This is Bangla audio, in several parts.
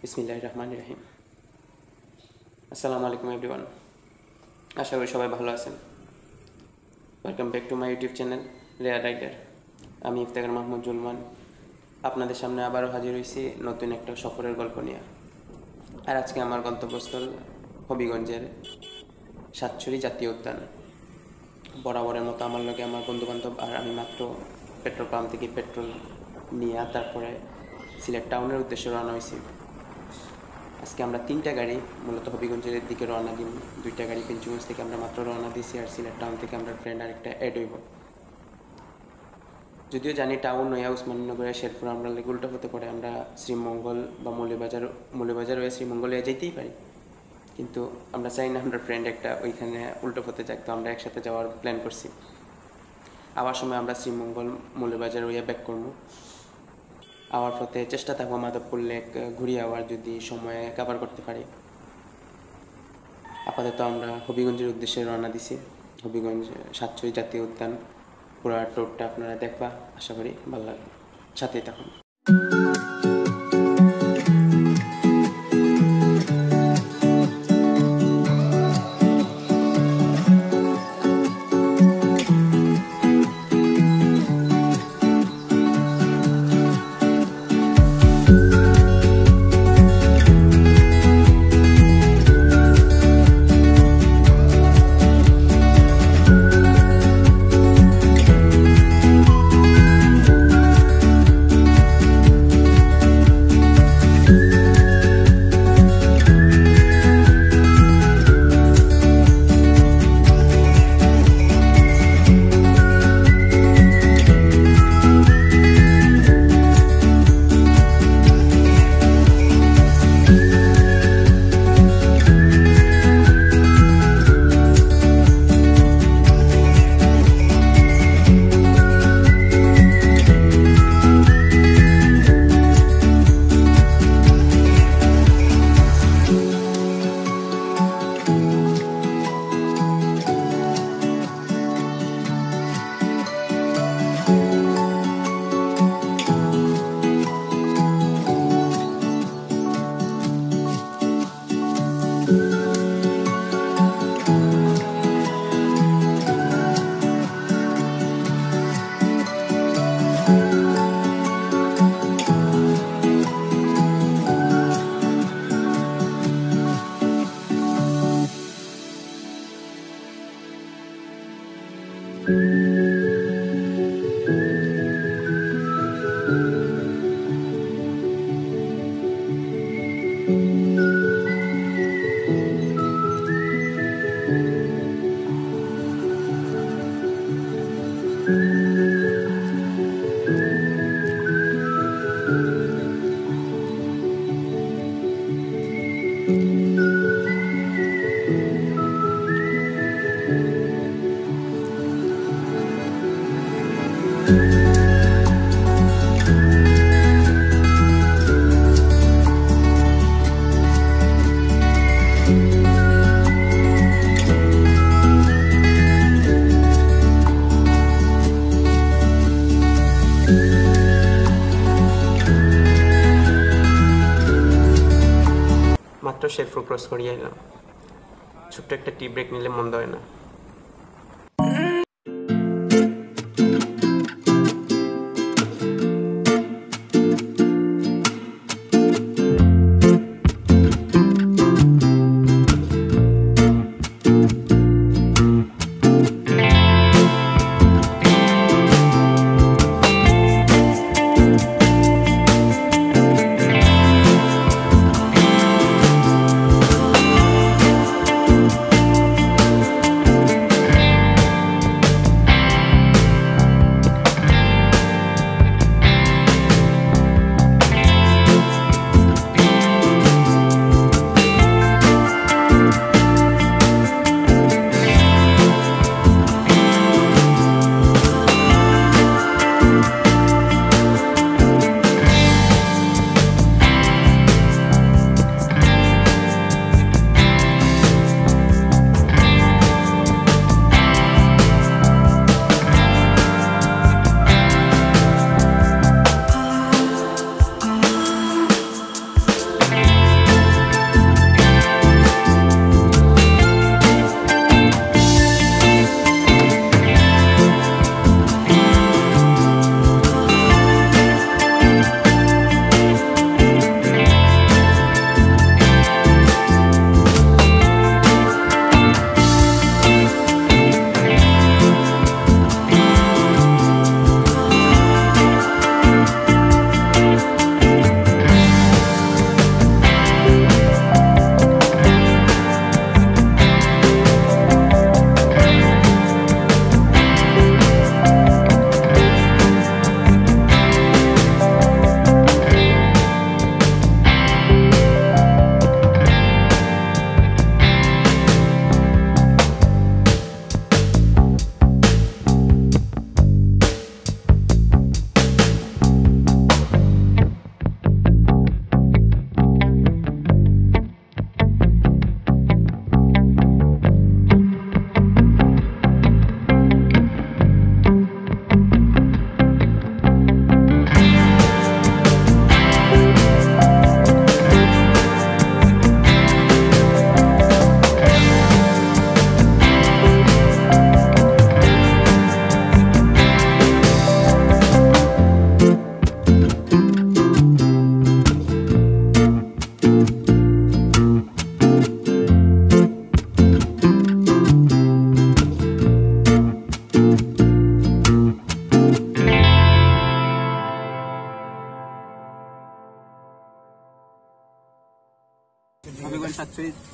বিসমিল্লাহির রহমানির রহিম। আসসালামু আলাইকুম এভরিওয়ান, আশা করি সবাই ভালো আছেন। Welcome back to my YouTube channel rare rider. আমি ইফতেখার মাহমুদ জুলমান আপনাদের সামনে আবারও হাজির হয়েছি নতুন একটা সফরের গল্প নিয়ে। আর আজকে আমার গন্তব্যস্থল হবিগঞ্জের সাতছড়ি জাতীয় উদ্যান। বরাবরের মতো আমার লগে আমার বন্ধুবান্ধব আর আমি মাত্র পেট্রোল পাম্প থেকে পেট্রোল নিয়ে তারপরে সিলেট টাউনের উদ্দেশ্যে রওনা হয়েছি। আজকে আমরা 3টা গাড়ি মূলত হবিগঞ্জের দিকে রওনা দিই। 2টা গাড়ি পেঞ্চুগঞ্জ থেকে আমরা মাত্র রওনা দিয়েছি, আর সিলেট টাউন থেকে আমরা ফ্রেন্ড আরেকটা অ্যাড হইব। যদিও জানি টাউন নয়া উসমানীনগরের শেরপুর আমরা লেগে উল্টো হতে পারে, আমরা শ্রীমঙ্গল বা মৌলবাজার হয়ে শ্রীমঙ্গল হয়ে যেতেই পারি, কিন্তু আমরা চাই না আমরা ফ্রেন্ড একটা ওইখানে উল্টো হতে যাক। তো আমরা একসাথে যাওয়ার প্ল্যান করছি। আবার সময় আমরা শ্রীমঙ্গল মৌলবাজার হয়ে ব্যাক করবো। আওয়ার পথে চেষ্টা থাকবো মাধবপুর লেক ঘুরিয়ে আওয়ার যদি সময়ে কভার করতে পারি। আপাতত আমরা হবিগঞ্জের উদ্দেশ্যে রওনা দিছি। হবিগঞ্জ সাতছড়ি জাতীয় উদ্যান পুরো টোরটা আপনারা দেখবা, আশা করি ভালো লাগবে, সাথেই থাকুন। মাত্র শেরপুর ক্রস করিয়ে এলাম। ছোট্ট একটা টি ব্রেক নিলে মন্দ হয় না।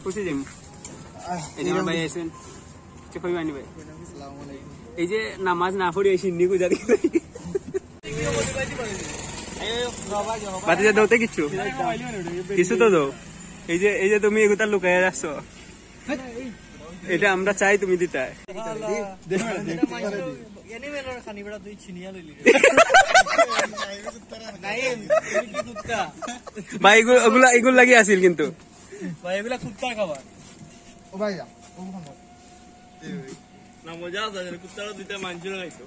পুষি যাই এই যে আমার ভাই আছেন কই মানি ভাই এই যে নামাজ না পড়ি এই সিন্নি গুজা দিই বাতি যা দাও কিছু কিছু তো দাও এই যে তুমি এগুলা লুকায় রাখছো এটা আমরা চাই তুমি দিতা ভাই এগুলো লাগি আছিল কিন্তু ভাই এগুলা কুত্তা খাবার ও ভাই যা না মজা আছে কুত্তারা দুইটা মাংস খাইতো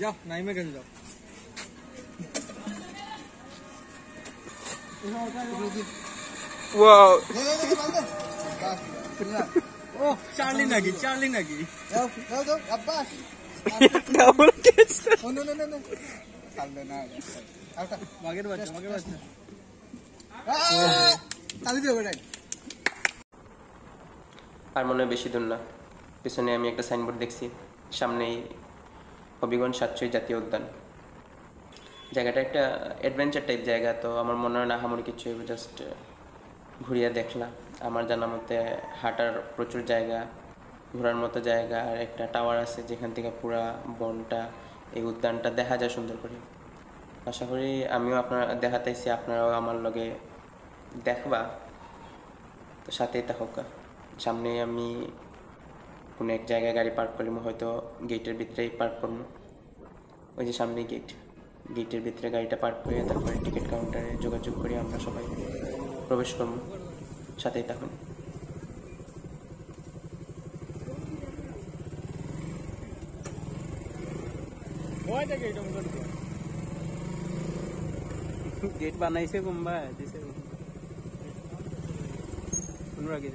যাও নাইমে গেছে যাও ওয়াও ও চার্লি নাকি দাও আব্বাস ডাবল কেস ও নো চালবে না আটা মাগের বাচ্চা তালি দিও বেটা আর মনে বেশি দূর না পিছনে আমি একটা সাইনবোর্ড দেখছি সামনেই হবিগঞ্জ সাতছড়ি জাতীয় উদ্যান জায়গাটা একটা অ্যাডভেঞ্চার টাইপ জায়গা তো আমার মনে হয় না হামুরি কিছু জাস্ট ঘুরিয়ে দেখলাম আমার জানা মতে হাঁটার প্রচুর জায়গা ঘোরার মতো জায়গা আর একটা টাওয়ার আছে যেখান থেকে পুরা বনটা এই উদ্যানটা দেখা যায় সুন্দর করে আশা করি আমিও আপনারা দেখাতেছি আপনারাও আমার লগে দেখবা তো সাথেই থাকুক সামনে আমি কোনো এক জায়গায় গাড়ি পার্ক করলাম হয়তো গেটের ভিতরেই পার্ক করবো ওই যে সামনে গেটের ভিতরে গাড়িটা পার্ক করে তারপরে টিকিট কাউন্টারে যোগাযোগ করে আমরা সবাই প্রবেশ করবো সাথেই থাকুন গেট বানাইছে কোনবা দিছে অনুরাগে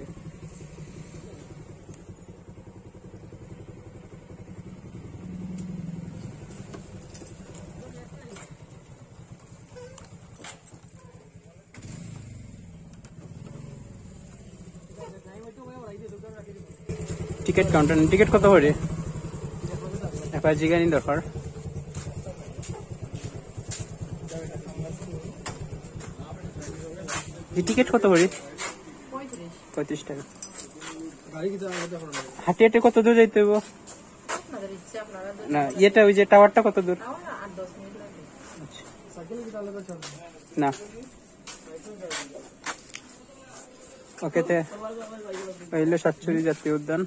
টিকিট কাউন্টার টিকিট কত করে একবার জিগানি দরকার এই টিকিট কত করে 35 টাকা হাঁটি হাঁটি কত দূর যাইতে হইব না এটা ওই যে টাওয়ারটা কত দূর না ওকে তে হইলো সাতছড়ি জাতীয় উদ্যান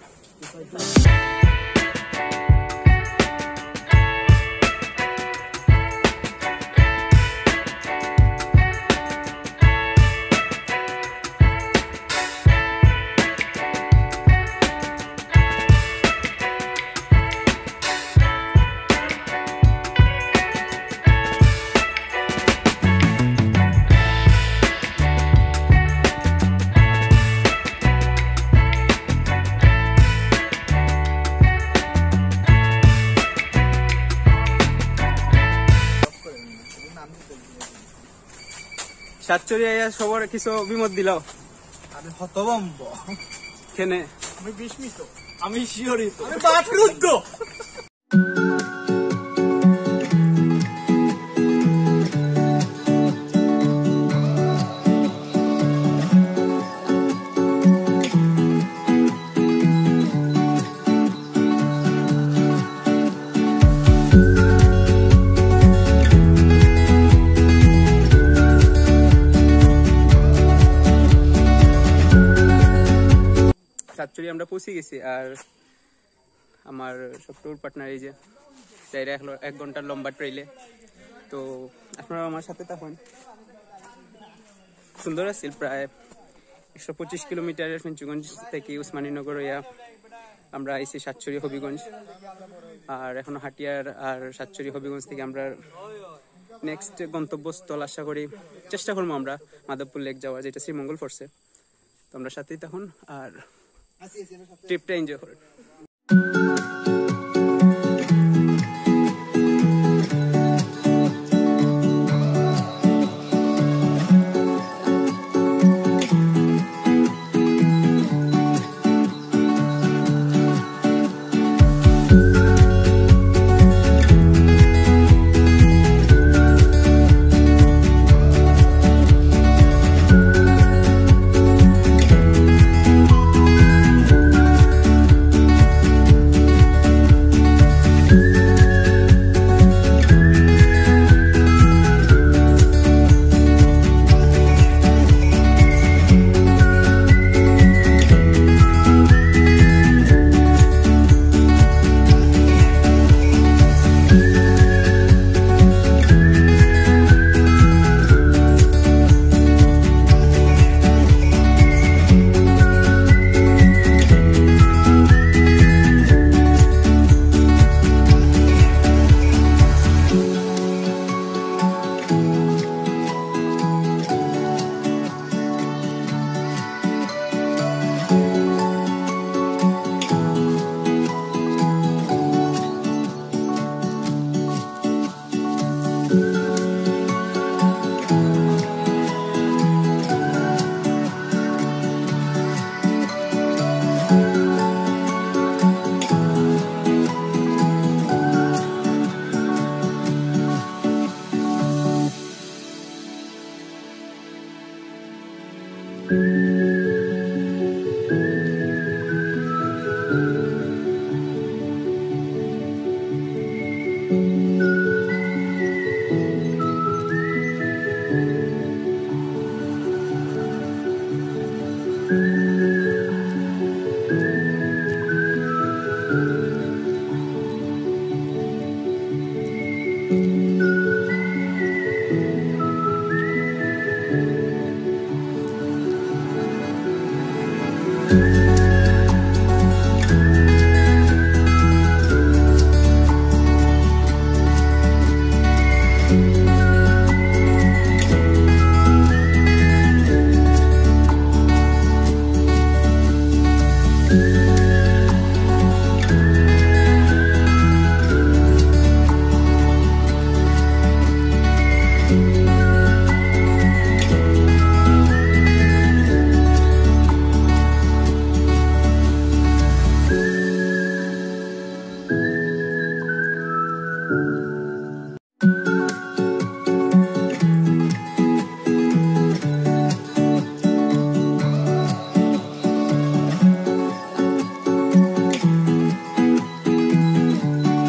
সাতছড়ি আইয়া সবার কিছু অভিমত দিলাও আমি হতভম্ব কেনে আমি বিস্মিত আমি শিহরিত আমি বাকরুদ্ধ সাতছড়ি আমরা পৌঁছে গেছি আর আমার সব ট্যুর পার্টনার এই যে চাইরা 1 ঘন্টার লম্বা ট্রেইলে তো আপনারা আমার সাথে থাকুন সুন্দর আছে প্রায় 125 কিলোমিটার পঞ্চগঞ্জ থেকে উসমানীনগর হইয়া আমরা আইছি সাতছড়ি হবিগঞ্জ আর এখন হাটিয়ার আর সাতছড়ি হবিগঞ্জ থেকে আমরা নেক্সট গন্তব্যস্থল আশা করি চেষ্টা করবো আমরা মাধবপুর লেক যাওয়ার যেটা শ্রীমঙ্গল ফোর্সে তো আমরা সাথেই থাকুন আর ট্রিপটা এনজয় করুন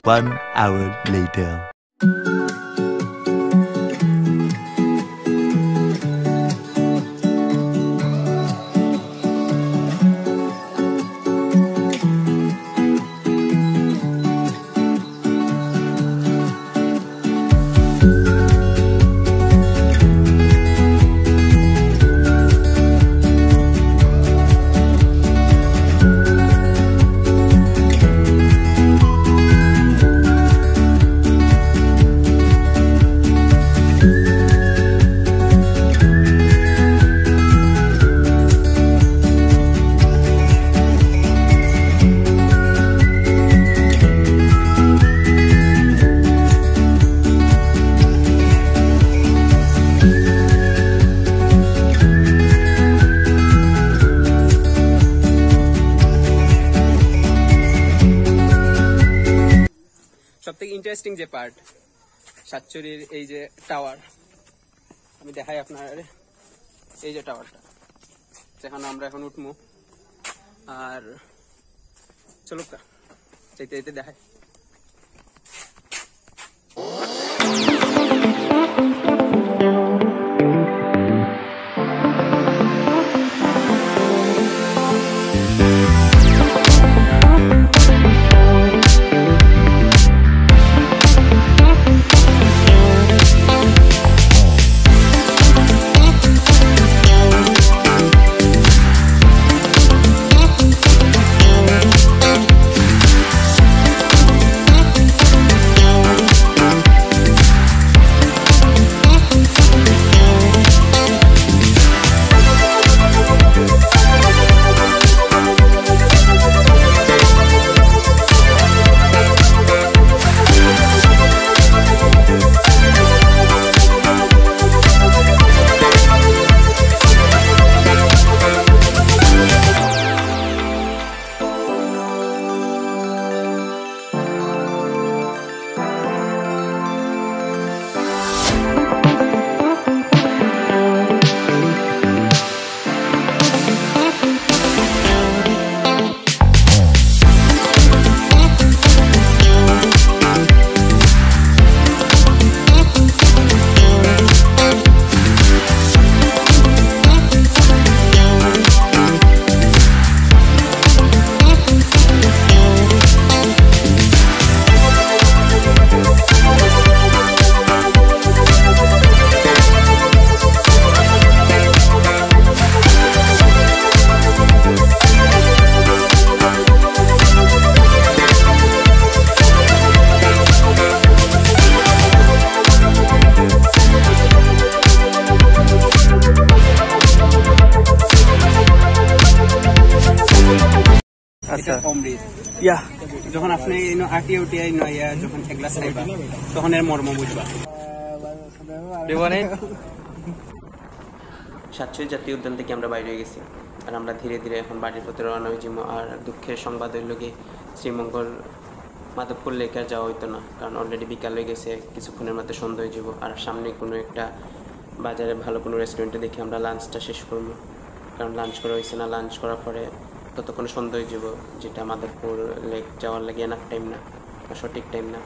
1 hour later. সবথেকে ইন্টারেস্টিং যে পার্ট সাতচুরির এই যে টাওয়ার, আমি দেখাই আপনার, এই যে টাওয়ারটা যেখানে আমরা এখন উঠবো। আর চলুক যেতে যেতে দেখাই। আচ্ছা অমৃত ইয়া যখন আপনি আটিয়া উটিয়া নয়া যখন এক গ্লাস খাইবা তখন এর মর্ম বুঝবা। সাতচুরি জাতীয় উদ্যান থেকে আমরা বাইরে হয়ে গেছি আর আমরা ধীরে ধীরে এখন বাড়ির প্রতি রওনা হয়েছি। আর দুঃখের সংবাদ হইল কি শ্রীমঙ্গল মাধবপুর লেকে আর যাওয়া হইতো না, কারণ অলরেডি বিকাল হয়ে গেছে, কিছুক্ষণের মধ্যে সন্ধ্যা হয়ে যাব। আর সামনে কোনো একটা বাজারে ভালো কোনো রেস্টুরেন্টে দেখে আমরা লাঞ্চটা শেষ করবো, কারণ লাঞ্চ করা হয়েছে না। লাঞ্চ করার পরে ততক্ষণ সন্ধ্যা হয়ে যাব, যেটা মাধবপুর লেক যাওয়ার লাগে এনাফ টাইম না, সঠিক টাইম না।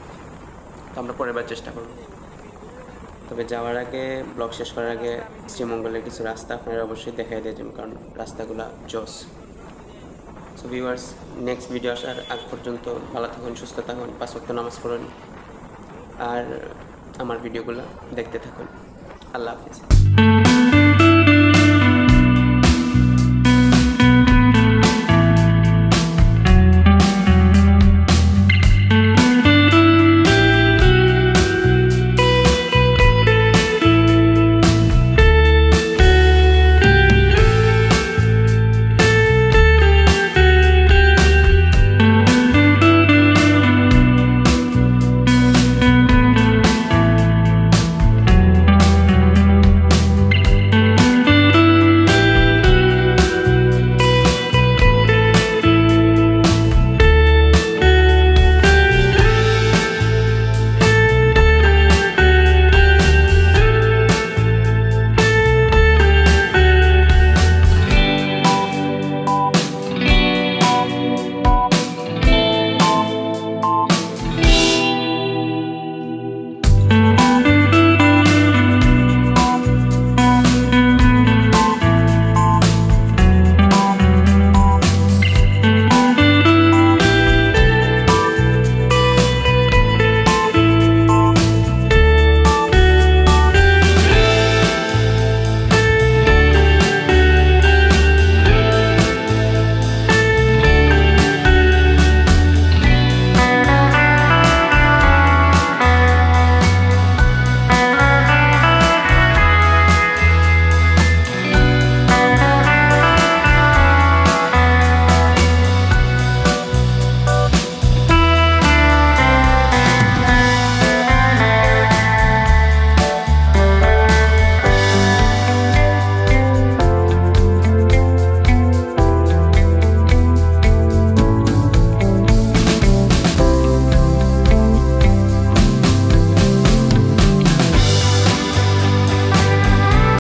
তো আমরা পরের বার চেষ্টা করব। তবে যাওয়ার আগে, ব্লগ শেষ করার আগে শ্রীমঙ্গলের কিছু রাস্তা আপনারা অবশ্যই দেখাই দিয়েছেন, কারণ রাস্তাগুলো জস। সো ভিউয়ার্স, নেক্সট ভিডিও আসার আগ পর্যন্ত ভালো থাকুন, সুস্থ থাকুন, 5 ওয়াক্ত নামাজ পড়ুন, আর আমার ভিডিওগুলো দেখতে থাকুন। আল্লাহ হাফিজ।